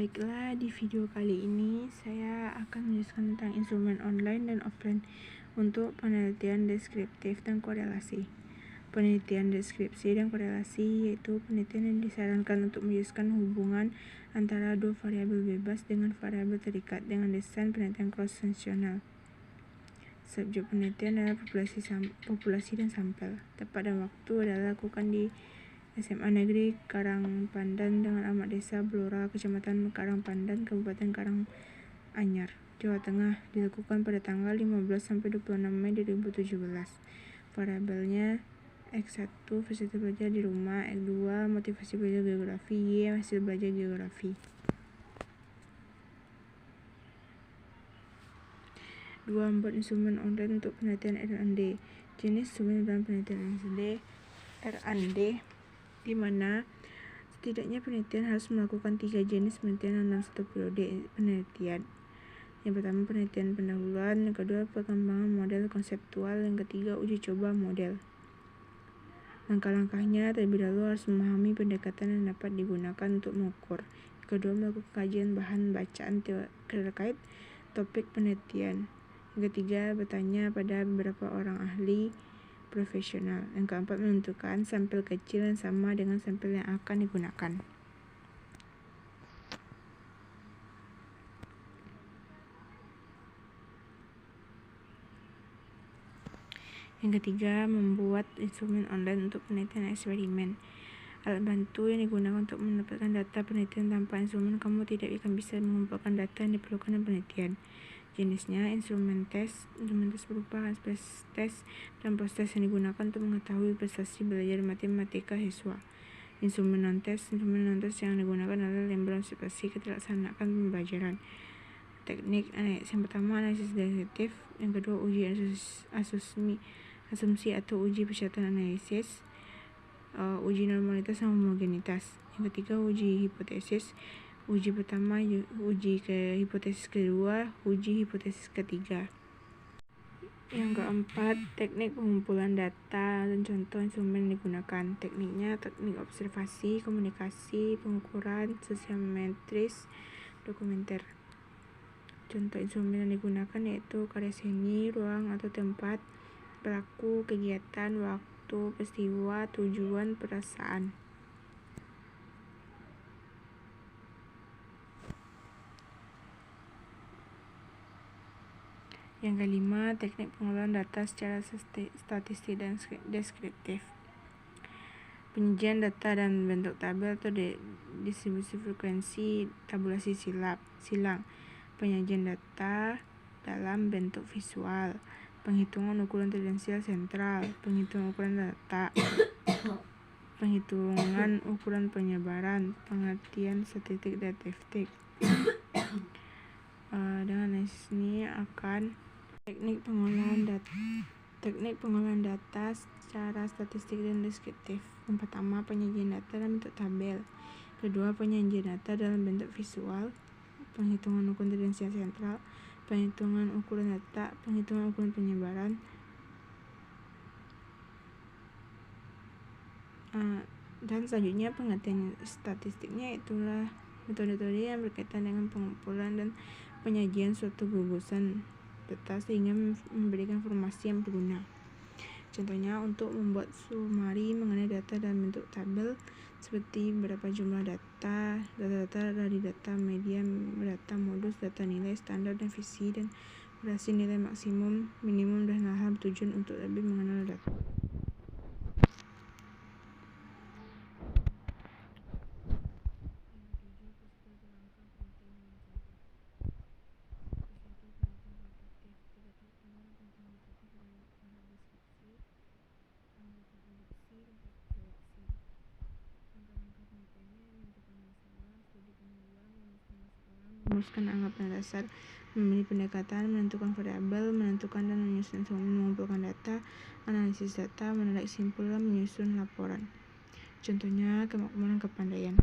Baiklah, di video kali ini saya akan menjelaskan tentang instrumen online dan offline untuk penelitian deskriptif dan korelasi. Penelitian deskripsi dan korelasi yaitu penelitian yang disarankan untuk menjelaskan hubungan antara dua variabel bebas dengan variabel terikat dengan desain penelitian cross-sectional. Subjek penelitian adalah populasi dan sampel. Tempat dan waktu adalah lakukan di SMA Negeri Karangpandan dengan alamat Desa Blora, Kecamatan Karangpandan, Kabupaten Karanganyar, Jawa Tengah, dilakukan pada tanggal 15 sampai 26 Mei 2017. Variabelnya X1 fasilitas belajar di rumah, X2 motivasi belajar geografi, Y hasil belajar geografi. 2. Membuat instrumen online untuk penelitian R&D. Jenis instrumen dalam penelitian R&D di mana setidaknya penelitian harus melakukan 3 jenis penelitian dalam satu periode penelitian. Yang pertama penelitian pendahuluan, yang kedua pengembangan model konseptual, yang ketiga uji coba model. Langkah-langkahnya terlebih dahulu harus memahami pendekatan yang dapat digunakan untuk mengukur. Yang kedua melakukan kajian bahan bacaan terkait topik penelitian. Yang ketiga bertanya pada beberapa orang ahli profesional. Yang keempat menentukan sampel kecil yang sama dengan sampel yang akan digunakan. Yang ketiga membuat instrumen online untuk penelitian eksperimen. Alat bantu yang digunakan untuk mendapatkan data penelitian. Tanpa instrumen kamu tidak akan bisa mengumpulkan data yang diperlukan dalam penelitian. Jenisnya instrumen tes berupa space tes dan proses yang digunakan untuk mengetahui prestasi belajar matematika siswa. Instrumen non-tes yang digunakan adalah lembel observasi keterlaksanaan pembelajaran. Teknik yang pertama analisis deskriptif, yang kedua uji asumsi atau uji persyaratan analisis, uji normalitas dan homogenitas. Yang ketiga uji hipotesis. Uji pertama, uji ke hipotesis kedua, uji hipotesis ketiga. Yang keempat, teknik pengumpulan data dan contoh instrumen yang digunakan. Tekniknya teknik observasi, komunikasi, pengukuran, sosiometris, dokumenter. Contoh instrumen yang digunakan yaitu karya seni, ruang atau tempat, pelaku, kegiatan, waktu, peristiwa, tujuan, perasaan. Yang kelima, teknik pengolahan data secara statistik dan deskriptif. Penyajian data dan bentuk tabel atau distribusi frekuensi, tabulasi silang. Penyajian data dalam bentuk visual. Penghitungan ukuran tendensial sentral. Penghitungan ukuran data. Penghitungan ukuran penyebaran. Pengertian statistik detektif. Dengan analisis ini akan teknik pengolahan data secara statistik dan deskriptif. Yang pertama penyajian data dalam bentuk tabel. Kedua penyajian data dalam bentuk visual. Penghitungan ukuran tendensial sentral. Penghitungan ukuran data. Penghitungan ukuran penyebaran. Dan selanjutnya pengertian statistiknya itulah metode-metode yang berkaitan dengan pengumpulan dan penyajian suatu gugusan data sehingga memberikan informasi yang berguna. Contohnya untuk membuat sumari mengenai data dalam bentuk tabel seperti berapa jumlah data dari data media, data modus, data nilai, standar, dan visi, dan durasi nilai maksimum, minimum, dan hal-hal bertujuan untuk lebih mengenal data. Merumuskan anggapan dasar, memilih pendekatan, menentukan variabel, menentukan dan menyusun instrumen, mengumpulkan data, analisis data, menarik kesimpulan, menyusun laporan. Contohnya kemakmuran kepandaian.